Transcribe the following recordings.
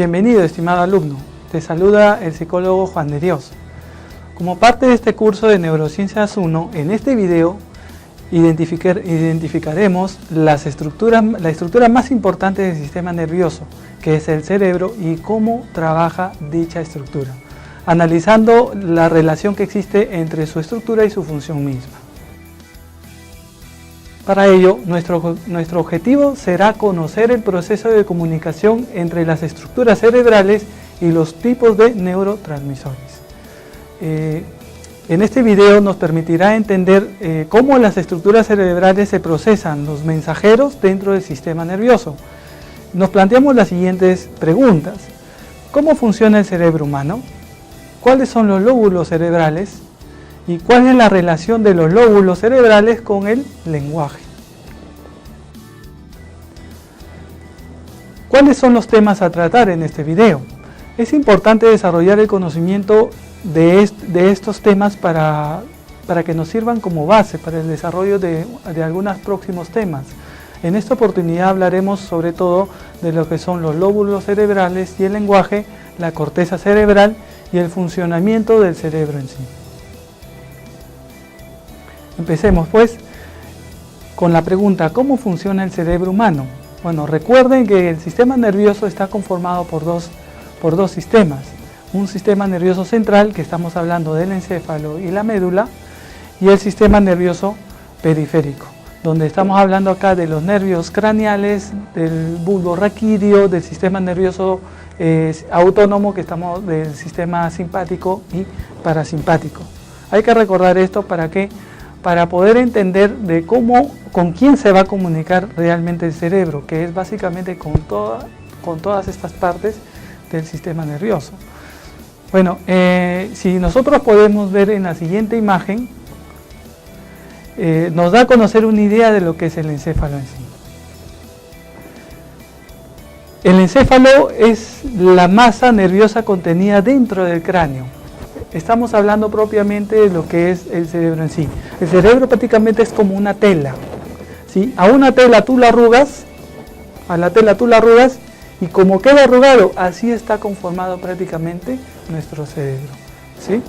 Bienvenido, estimado alumno. Te saluda el psicólogo Juan de Dios. Como parte de este curso de Neurociencias 1, en este video identificaremos la estructura más importante del sistema nervioso, que es el cerebro, y cómo trabaja dicha estructura, analizando la relación que existe entre su estructura y su función misma. Para ello, nuestro objetivo será conocer el proceso de comunicación entre las estructuras cerebrales y los tipos de neurotransmisores. En este video nos permitirá entender cómo las estructuras cerebrales se procesan los mensajeros dentro del sistema nervioso. Nos planteamos las siguientes preguntas. ¿Cómo funciona el cerebro humano? ¿Cuáles son los lóbulos cerebrales? ¿Y cuál es la relación de los lóbulos cerebrales con el lenguaje? ¿Cuáles son los temas a tratar en este video? Es importante desarrollar el conocimiento de estos temas para que nos sirvan como base para el desarrollo de algunos próximos temas. En esta oportunidad hablaremos sobre todo de lo que son los lóbulos cerebrales y el lenguaje, la corteza cerebral y el funcionamiento del cerebro en sí. Empecemos pues con la pregunta: ¿cómo funciona el cerebro humano? Bueno, recuerden que el sistema nervioso está conformado por dos sistemas. Un sistema nervioso central, que estamos hablando del encéfalo y la médula, y el sistema nervioso periférico, donde estamos hablando acá de los nervios craneales, del bulbo raquídeo, del sistema nervioso autónomo, que estamos del sistema simpático y parasimpático. Hay que recordar esto para poder entender de con quién se va a comunicar realmente el cerebro, que es básicamente con todas estas partes del sistema nervioso. Bueno, si nosotros podemos ver en la siguiente imagen, nos da a conocer una idea de lo que es el encéfalo en sí. El encéfalo es la masa nerviosa contenida dentro del cráneo. Estamos hablando propiamente de lo que es el cerebro en sí. El cerebro prácticamente es como una tela, ¿sí? A una tela tú la arrugas, y como queda arrugado, así está conformado prácticamente nuestro cerebro, ¿sí?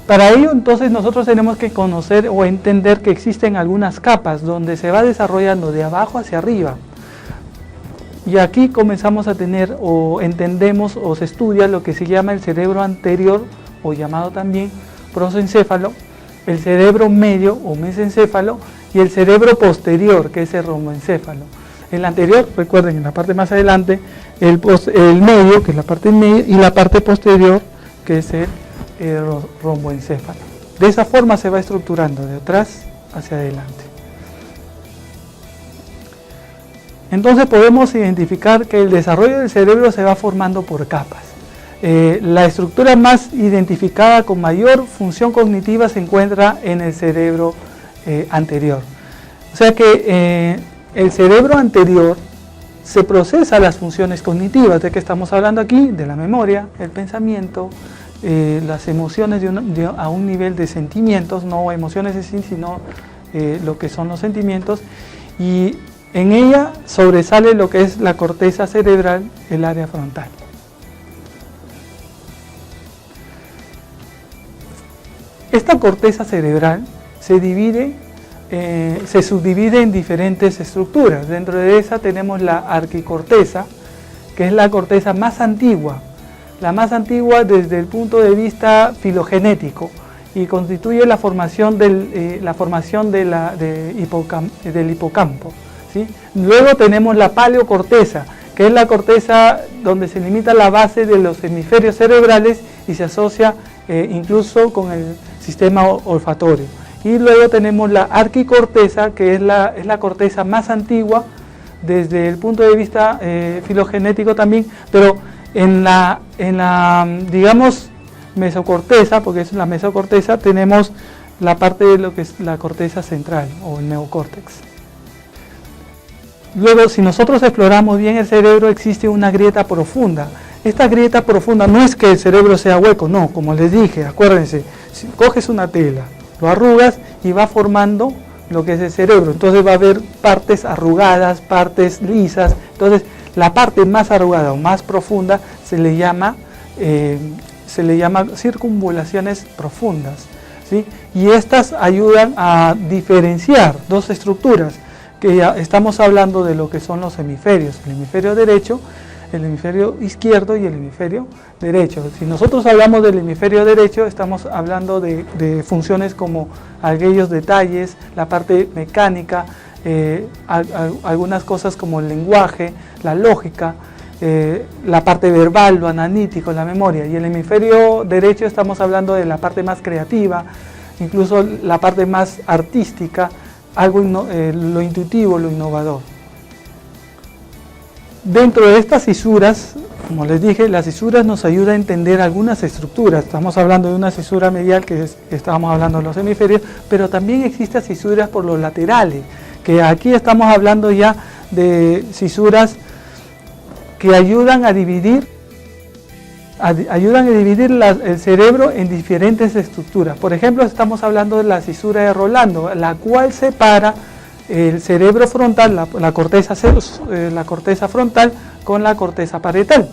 Para ello, entonces, nosotros tenemos que conocer o entender que existen algunas capas donde se va desarrollando de abajo hacia arriba. Y aquí comenzamos a tener o entendemos o se estudia lo que se llama el cerebro anterior, o llamado también prosencéfalo, el cerebro medio o mesencéfalo, y el cerebro posterior, que es el romboencéfalo. El anterior, recuerden, en la parte más adelante, el medio, que es la parte media, y la parte posterior, que es el romboencéfalo. De esa forma se va estructurando, de atrás hacia adelante. Entonces podemos identificar que el desarrollo del cerebro se va formando por capas. La estructura más identificada con mayor función cognitiva se encuentra en el cerebro anterior. O sea que el cerebro anterior se procesa las funciones cognitivas. ¿De qué estamos hablando aquí? De la memoria, el pensamiento, las emociones a un nivel de sentimientos, no emociones en sí, sino lo que son los sentimientos, y en ella sobresale lo que es la corteza cerebral, el área frontal. Esta corteza cerebral se subdivide en diferentes estructuras. Dentro de esa tenemos la arquicorteza, que es la corteza más antigua, desde el punto de vista filogenético, y constituye la formación del hipocampo. ¿Sí? Luego tenemos la paleocorteza, que es la corteza donde se limita la base de los hemisferios cerebrales y se asocia incluso con el sistema olfatorio. Y luego tenemos la arquicorteza, que es la corteza más antigua desde el punto de vista filogenético también, pero en la digamos mesocorteza, porque es la mesocorteza, tenemos la parte de lo que es la corteza central o el neocórtex. Luego, si nosotros exploramos bien el cerebro, existe una grieta profunda. Esta grieta profunda no es que el cerebro sea hueco, no, como les dije, acuérdense, si coges una tela, lo arrugas y va formando lo que es el cerebro. Entonces va a haber partes arrugadas, partes lisas. Entonces la parte más arrugada o más profunda se le llama circunvalaciones profundas, ¿sí? Y estas ayudan a diferenciar dos estructuras, que ya estamos hablando de lo que son los hemisferios, el hemisferio derecho, el hemisferio izquierdo y el hemisferio derecho. Si nosotros hablamos del hemisferio derecho, estamos hablando de funciones como aquellos detalles, la parte mecánica, algunas cosas como el lenguaje, la lógica, la parte verbal, lo analítico, la memoria. Y el hemisferio derecho estamos hablando de la parte más creativa, incluso la parte más artística, lo intuitivo, lo innovador. Dentro de estas cisuras, como les dije, las cisuras nos ayudan a entender algunas estructuras. Estamos hablando de una cisura medial, estábamos hablando de los hemisferios, pero también existen cisuras por los laterales, que aquí estamos hablando ya de cisuras que ayudan a dividir el cerebro en diferentes estructuras. Por ejemplo, estamos hablando de la cisura de Rolando, la cual separa el cerebro frontal, la corteza frontal con la corteza parietal.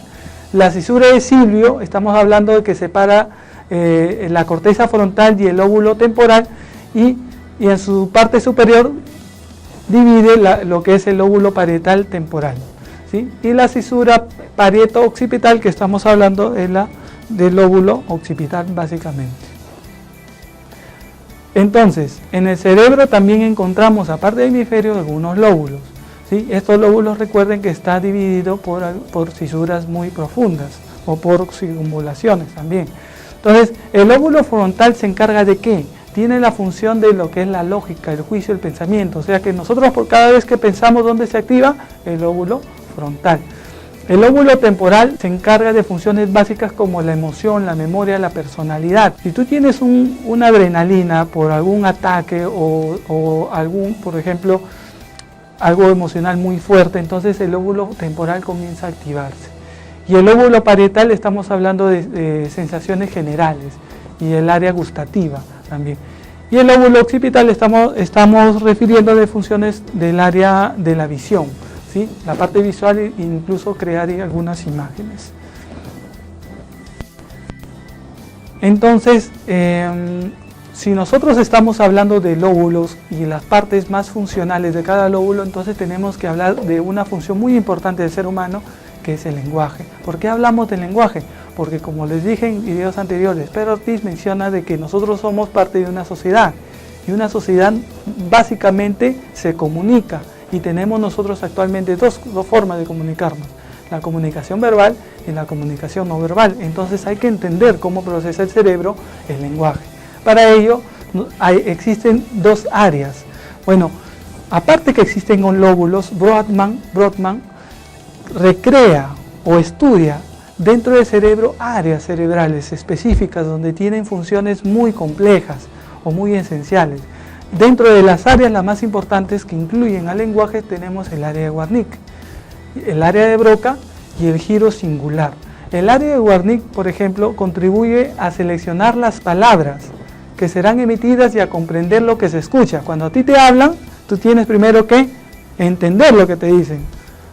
La cisura de Silvio, estamos hablando de que separa la corteza frontal y el lóbulo temporal, y en su parte superior divide lo que es el lóbulo parietal temporal, ¿sí? Y la cisura parieto-occipital, que estamos hablando, es la del lóbulo occipital básicamente. Entonces, en el cerebro también encontramos, aparte del hemisferio, algunos lóbulos, ¿sí? Estos lóbulos, recuerden que está dividido por cisuras muy profundas o por circunvalaciones también. Entonces, el lóbulo frontal se encarga de ¿qué? Tiene la función de lo que es la lógica, el juicio, el pensamiento. O sea que nosotros, por cada vez que pensamos, ¿dónde se activa? El lóbulo frontal. El lóbulo temporal se encarga de funciones básicas como la emoción, la memoria, la personalidad. Si tú tienes una adrenalina por algún ataque o algún, por ejemplo, algo emocional muy fuerte, entonces el lóbulo temporal comienza a activarse. Y el lóbulo parietal, estamos hablando de sensaciones generales, y el área gustativa también. Y el lóbulo occipital estamos refiriendo de funciones del área de la visión, ¿sí? La parte visual e incluso crear algunas imágenes. Entonces, si nosotros estamos hablando de lóbulos y las partes más funcionales de cada lóbulo, entonces tenemos que hablar de una función muy importante del ser humano, que es el lenguaje. ¿Por qué hablamos del lenguaje? Porque, como les dije en videos anteriores, Pedro Ortiz menciona de que nosotros somos parte de una sociedad, y una sociedad básicamente se comunica, y tenemos nosotros actualmente dos formas de comunicarnos: la comunicación verbal y la comunicación no verbal. Entonces hay que entender cómo procesa el cerebro el lenguaje. Para ello existen dos áreas. Bueno, aparte que existen lóbulos, Brodmann recrea o estudia dentro del cerebro áreas cerebrales específicas donde tienen funciones muy complejas o muy esenciales. Dentro de las áreas, las más importantes que incluyen al lenguaje, tenemos el área de Wernicke, el área de Broca y el giro singular. El área de Wernicke, por ejemplo, contribuye a seleccionar las palabras que serán emitidas y a comprender lo que se escucha. Cuando a ti te hablan, tú tienes primero que entender lo que te dicen,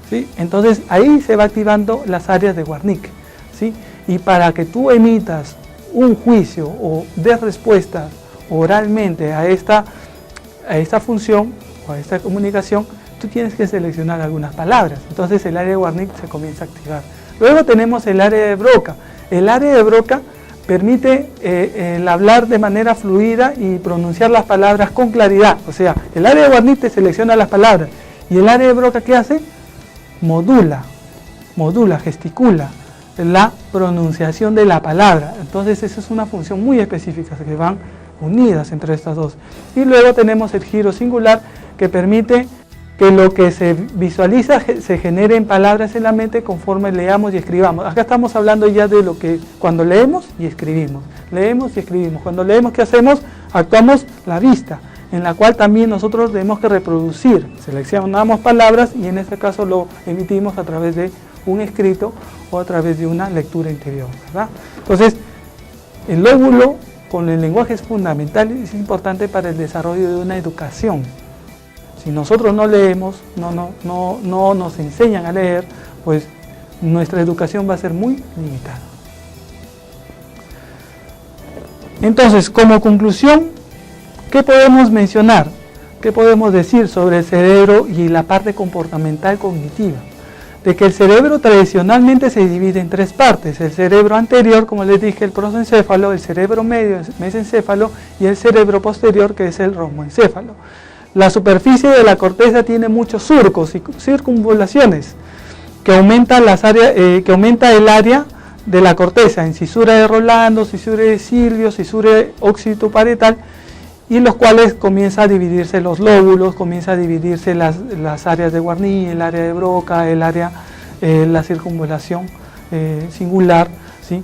¿sí? Entonces ahí se va activando las áreas de Wernicke, ¿sí? Y para que tú emitas un juicio o des respuesta oralmente a esta función o a esta comunicación, tú tienes que seleccionar algunas palabras. Entonces el área de Wernicke se comienza a activar. Luego tenemos el área de Broca. El área de Broca permite el hablar de manera fluida y pronunciar las palabras con claridad. O sea, el área de Wernicke te selecciona las palabras, y el área de Broca, ¿qué hace? Modula, gesticula la pronunciación de la palabra. Entonces esa es una función muy específica, que van unidas entre estas dos. Y luego tenemos el giro singular, que permite que lo que se visualiza se genere en palabras en la mente conforme leamos y escribamos. Acá estamos hablando ya de lo que cuando leemos y escribimos. Leemos y escribimos. Cuando leemos, ¿qué hacemos? Actuamos la vista, en la cual también nosotros tenemos que reproducir. Seleccionamos palabras y en este caso lo emitimos a través de un escrito o a través de una lectura interior, ¿verdad? Entonces, el lóbulo con el lenguaje es fundamental y es importante para el desarrollo de una educación. Si nosotros no leemos, no nos enseñan a leer, pues nuestra educación va a ser muy limitada. Entonces, como conclusión, ¿qué podemos mencionar? ¿Qué podemos decir sobre el cerebro y la parte comportamental cognitiva? De que el cerebro tradicionalmente se divide en tres partes: el cerebro anterior, como les dije, el prosencéfalo, el cerebro medio, el mesencéfalo, y el cerebro posterior, que es el romboencéfalo. La superficie de la corteza tiene muchos surcos y circunvalaciones que aumenta el área de la corteza en cisura de Rolando, cisura de Silvio, cisura occipitoparietal, y los cuales comienza a dividirse los lóbulos, comienza a dividirse las áreas de Wernicke, el área de Broca, la circunvalación singular, ¿sí?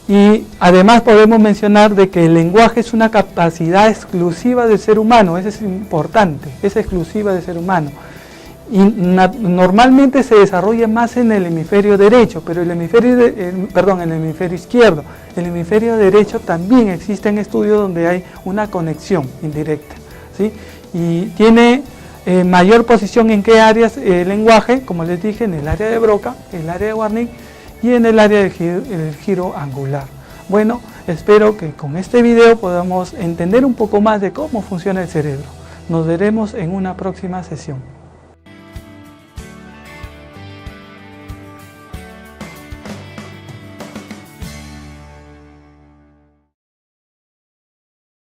Y además podemos mencionar de que el lenguaje es una capacidad exclusiva del ser humano, eso es importante, es exclusiva del ser humano. Y normalmente se desarrolla más en el hemisferio derecho, pero el hemisferio izquierdo. El hemisferio derecho también existen estudios donde hay una conexión indirecta, ¿sí? Y tiene mayor posición en qué áreas el lenguaje, como les dije, en el área de Broca, el área de Wernicke y en el área del giro angular. Bueno, espero que con este video podamos entender un poco más de cómo funciona el cerebro. Nos veremos en una próxima sesión.